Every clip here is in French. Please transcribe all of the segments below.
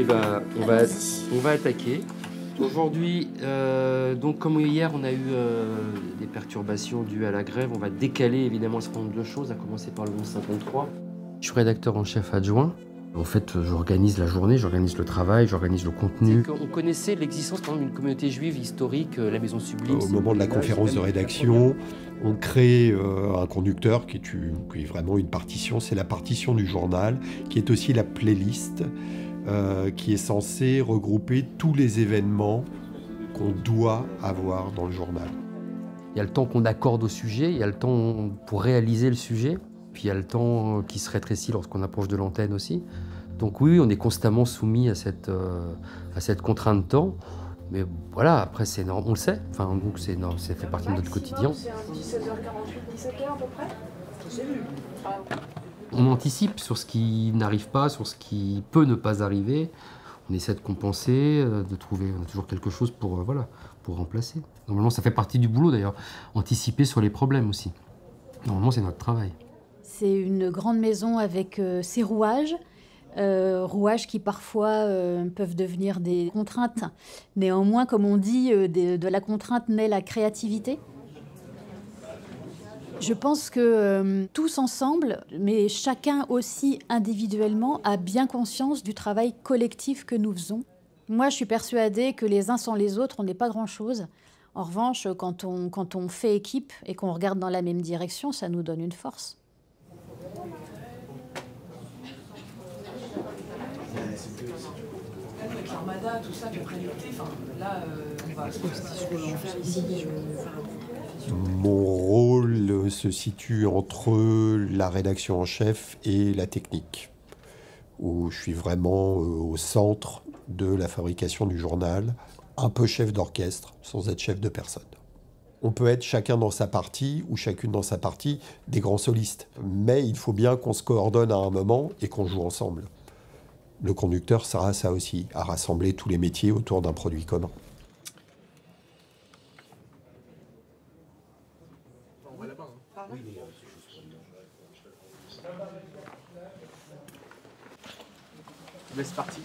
Eh ben, on va attaquer. Aujourd'hui, donc comme hier, on a eu des perturbations dues à la grève. On va décaler évidemment un certain nombre de choses, à commencer par le 1153. Je suis rédacteur en chef adjoint. En fait, j'organise la journée, j'organise le travail, j'organise le contenu. On connaissait l'existence par exemple d'une communauté juive historique, la Maison Sublime. Au moment de la conférence de rédaction, on crée un conducteur qui est vraiment une partition. C'est la partition du journal, qui est aussi la playlist, qui est censée regrouper tous les événements qu'on doit avoir dans le journal. Il y a le temps qu'on accorde au sujet, il y a le temps pour réaliser le sujet. Puis il y a le temps qui se rétrécit lorsqu'on approche de l'antenne aussi. Donc oui, on est constamment soumis à cette contrainte de temps. Mais voilà, après c'est on le sait. Enfin, donc ça fait partie de notre quotidien. C'est un petit 16h48, 17h à peu près. J'ai vu. On anticipe sur ce qui n'arrive pas, sur ce qui peut ne pas arriver. On essaie de compenser, de trouver on a toujours quelque chose pour remplacer. Normalement, ça fait partie du boulot d'ailleurs. Anticiper sur les problèmes aussi. Normalement, c'est notre travail. C'est une grande maison avec ses rouages, rouages qui parfois peuvent devenir des contraintes. Néanmoins, comme on dit, de la contrainte naît la créativité. Je pense que tous ensemble, mais chacun aussi individuellement, a bien conscience du travail collectif que nous faisons. Moi, je suis persuadée que les uns sans les autres, on n'est pas grand-chose. En revanche, quand on fait équipe et qu'on regarde dans la même direction, ça nous donne une force. Avec l'Armada, tout ça, puis après l'été, enfin là, on va faire ici. Mon rôle se situe entre la rédaction en chef et la technique, où je suis vraiment au centre de la fabrication du journal, un peu chef d'orchestre, sans être chef de personne. On peut être chacun dans sa partie ou chacune dans sa partie des grands solistes. Mais il faut bien qu'on se coordonne à un moment et qu'on joue ensemble. Le conducteur sert à ça aussi, à rassembler tous les métiers autour d'un produit commun. C'est parti.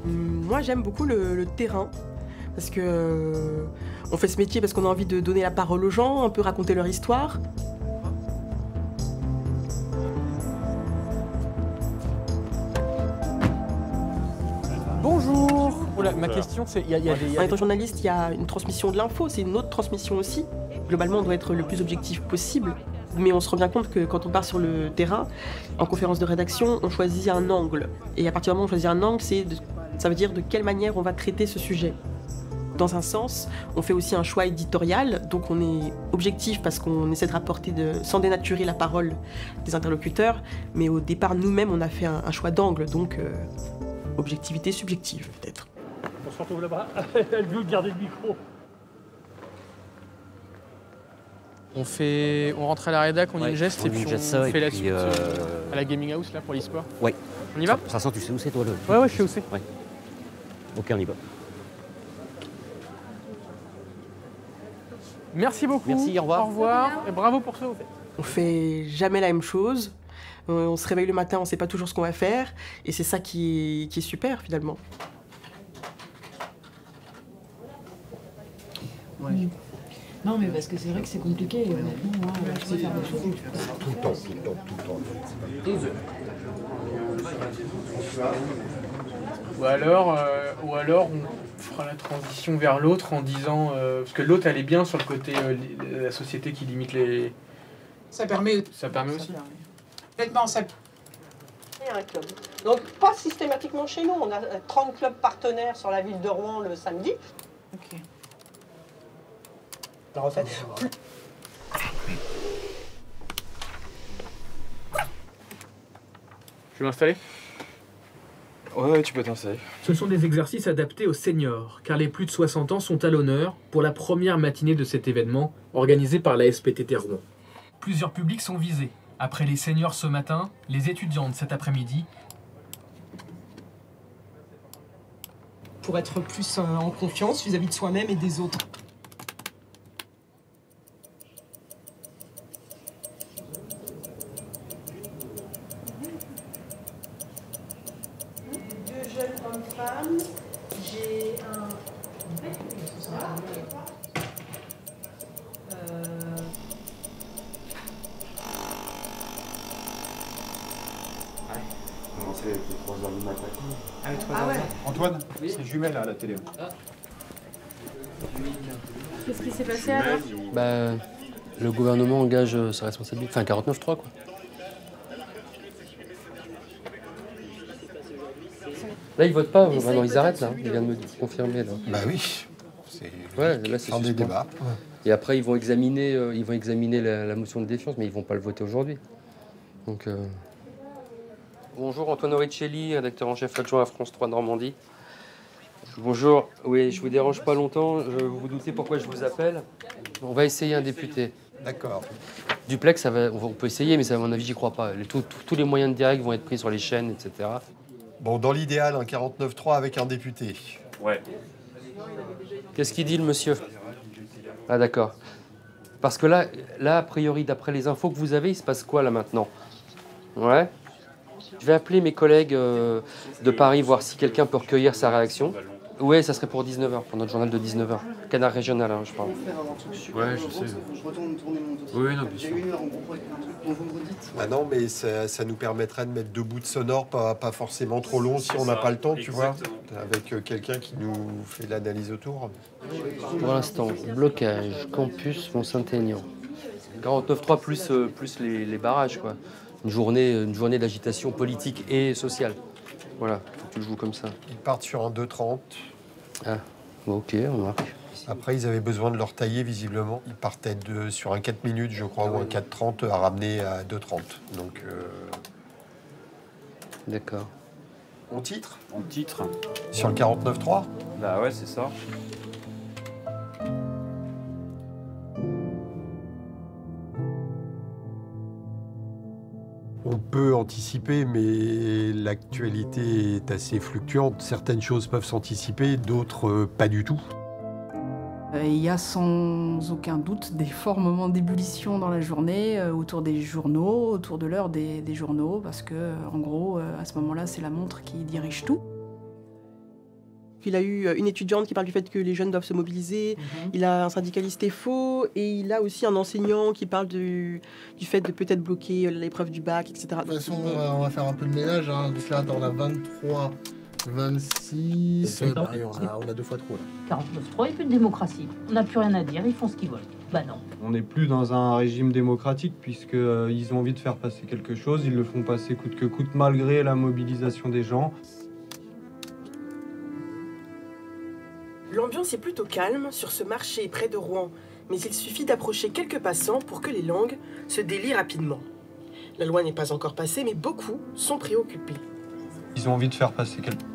Moi, j'aime beaucoup le terrain. Parce que on fait ce métier parce qu'on a envie de donner la parole aux gens, un peu raconter leur histoire. Bonjour. Oula, ma question c'est, En étant journaliste, il y a une transmission de l'info, c'est une autre transmission aussi. Globalement, on doit être le plus objectif possible. Mais on se rend bien compte que quand on part sur le terrain, en conférence de rédaction, on choisit un angle. Et à partir du moment où on choisit un angle, ça veut dire de quelle manière on va traiter ce sujet. Dans un sens, on fait aussi un choix éditorial, donc on est objectif parce qu'on essaie de rapporter, sans dénaturer la parole des interlocuteurs, mais au départ, nous-mêmes, on a fait un choix d'angle, donc objectivité subjective, peut-être. On se retrouve là-bas, elle veut garder le micro. On rentre à la rédac, on y une geste et puis on fait la suite à la Gaming House là pour l'e-sport. Ouais. On y va? Ça sent, tu sais où c'est toi le... Ouais, je sais où c'est. Ouais. Ok, on y va. Merci beaucoup. Merci, au revoir. Au revoir. Et bravo pour ça, au fait. On fait jamais la même chose. On se réveille le matin, on sait pas toujours ce qu'on va faire. Et c'est ça qui est super, finalement. Ouais. Non, mais parce que c'est vrai que c'est compliqué. Honnêtement, moi, je sais faire des choses. Tout le temps. Ou alors on fera la transition vers l'autre en disant... parce que l'autre, elle est bien sur le côté la société qui limite les... Ça permet. Ça permet aussi. Honnêtement, ça. Il y a un club. Donc pas systématiquement chez nous. On a 30 clubs partenaires sur la ville de Rouen le samedi. Ok. La recette. Je vais m'installer. Ouais, tu peux t'installer. Ce sont des exercices adaptés aux seniors, car les plus de 60 ans sont à l'honneur pour la première matinée de cet événement organisé par la SPTT Rouen. Plusieurs publics sont visés. Après les seniors ce matin, les étudiantes cet après-midi. Pour être plus en confiance vis-à-vis de soi-même et des autres. Commencer avec les 3h du matin. Ah ouais. Antoine, c'est jumelle à la télé. Qu'est-ce qui s'est passé alors? Bah, le gouvernement engage sa responsabilité. Enfin, 49.3, quoi. Là, ils votent pas. Maintenant, ils arrêtent, là. Ils viennent de me confirmer, là. Bah oui. C'est Ouais, là, c'est fin des suspens. débats. Et après, ils vont examiner la motion de défiance, mais ils vont pas le voter aujourd'hui. Donc, Bonjour, Antoine Oricelli, rédacteur en chef adjoint à France 3 Normandie. Bonjour, oui, je vous dérange pas longtemps. Vous vous doutez pourquoi je vous appelle? On va essayer un député. D'accord. Duplex, on peut essayer, mais ça, à mon avis, j'y crois pas. Tous les moyens de direct vont être pris sur les chaînes, etc. Bon, dans l'idéal, un 49.3 avec un député. Ouais. Qu'est-ce qu'il dit, le monsieur? Ah, d'accord. Parce que là, a priori, d'après les infos que vous avez, il se passe quoi, là, maintenant? Ouais. Je vais appeler mes collègues de Paris, voir si quelqu'un peut recueillir sa réaction. Oui, ça serait pour 19h, pour notre journal de 19h. Canard régional, hein, je parle. Ouais, je sais. Oui, non, bien sûr. Ah non, mais ça nous permettrait de mettre 2 bouts de sonore, pas forcément trop longs si on n'a pas le temps, tu vois. Avec quelqu'un qui nous fait l'analyse autour. Pour l'instant, blocage, campus Mont-Saint-Aignan. 49.3 plus les barrages, quoi. Une journée d'agitation politique et sociale. Voilà, faut que tu le joues comme ça. Ils partent sur un 2,30. Ah, bon, ok, on marque. Après, ils avaient besoin de leur tailler, visiblement. Ils partaient sur un 4 minutes, je crois, ou un 4,30 à ramener à 2,30. Donc... D'accord. On titre? En titre. Sur le 49.3? Bah ouais, c'est ça. On peut anticiper, mais l'actualité est assez fluctuante. Certaines choses peuvent s'anticiper, d'autres pas du tout. Il y a sans aucun doute des forts moments d'ébullition dans la journée, autour des journaux, autour de l'heure des journaux, parce que, en gros, à ce moment-là, c'est la montre qui dirige tout. Il a eu une étudiante qui parle du fait que les jeunes doivent se mobiliser, il a un syndicaliste faux, et il a aussi un enseignant qui parle du fait de peut-être bloquer l'épreuve du bac, etc. De toute façon, on va faire un peu le ménage, hein. Donc là, on a 23, 26, on a 2 fois trop. 49.3, il n'y a plus de démocratie. On n'a plus rien à dire, ils font ce qu'ils veulent. Bah non. On n'est plus dans un régime démocratique puisqu'ils ont envie de faire passer quelque chose, ils le font passer coûte que coûte malgré la mobilisation des gens. L'ambiance est plutôt calme sur ce marché près de Rouen, mais il suffit d'approcher quelques passants pour que les langues se délient rapidement. La loi n'est pas encore passée, mais beaucoup sont préoccupés. Ils ont envie de faire passer quelque chose.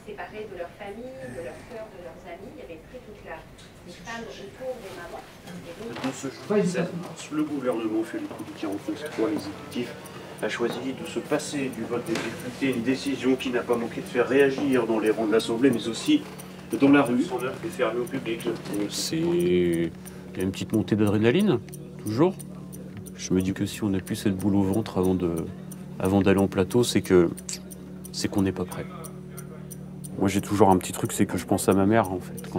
Séparés de leur famille, de leurs sœurs, de leurs amis. Il y avait pris toute les femmes autour des mamans. Dans ce jour 17 mars, le gouvernement fait le coup du 49.3. L'exécutif a choisi de se passer du vote des députés, une décision qui n'a pas manqué de faire réagir dans les rangs de l'Assemblée, mais aussi dans la rue. Son œuvre est fermée au public. Il y a une petite montée d'adrénaline, toujours. Je me dis que si on n'a plus cette boule au ventre avant d'aller en plateau, c'est qu'on n'est pas prêt. Moi, j'ai toujours un petit truc, c'est que je pense à ma mère, en fait.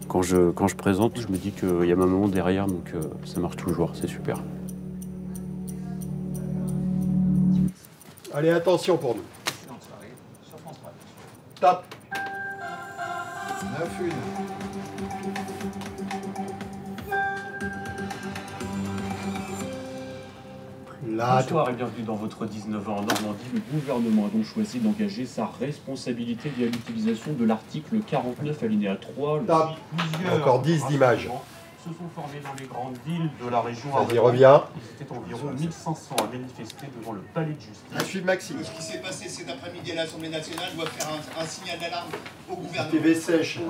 Quand je présente, je me dis qu'il y a ma maman derrière, donc ça marche toujours, c'est super. Allez, attention pour nous. Top. 9-1. Bonsoir et bienvenue dans votre 19h en Normandie. Le gouvernement a donc choisi d'engager sa responsabilité via l'utilisation de l'article 49 alinéa 3. Encore 10 d'images. se sont formés dans les grandes villes de la région. Vas-y, reviens. Ils étaient environ 1500 à manifester devant le palais de justice. À suivre Maxime. Ce qui s'est passé cet après-midi à l'Assemblée nationale doit faire un signal d'alarme au gouvernement. TV sèche.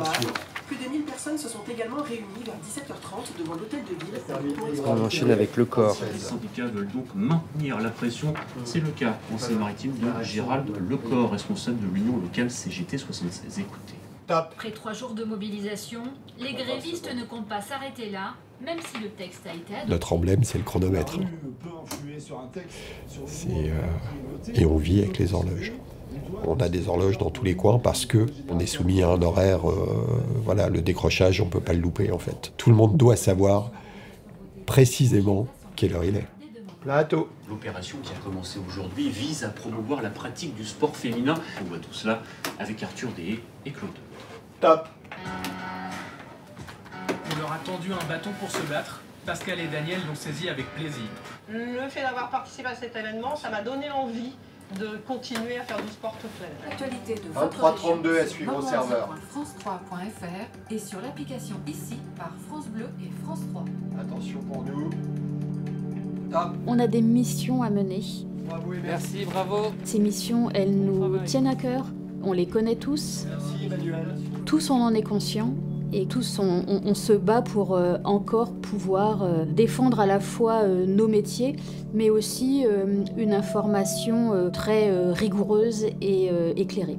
Plus de 1000 personnes se sont également réunies vers 17h30 devant l'hôtel de ville. On enchaîne avec le corps. Les syndicats veulent donc maintenir la pression. C'est le cas en Seine-Maritime de Gérald Lecor, responsable de l'Union locale CGT 76. Écoutez. Après 3 jours de mobilisation, les grévistes ne comptent pas s'arrêter là, même si le texte a été adopté. Notre emblème, c'est le chronomètre. Et on vit avec les horloges. On a des horloges dans tous les coins parce que on est soumis à un horaire. Voilà, le décrochage, on peut pas le louper en fait. Tout le monde doit savoir précisément quelle heure il est. Plateau. L'opération qui a commencé aujourd'hui vise à promouvoir la pratique du sport féminin. On voit tout cela avec Arthur Deshaies et Claude. Top. On leur a tendu un bâton pour se battre. Pascal et Daniel l'ont saisi avec plaisir. Le fait d'avoir participé à cet événement, ça m'a donné envie de continuer à faire du sport toute l'année. L'actualité de 23h32 à suivre au serveur. France3.fr et sur l'application ici par France Bleu et France 3. Attention pour nous. On a des missions à mener. Bravo, merci, bravo. Ces missions, elles nous tiennent à cœur. On les connaît tous. Merci Emmanuel. Tous on en est conscient. Et tous on se bat pour encore pouvoir défendre à la fois nos métiers, mais aussi une information très rigoureuse et éclairée.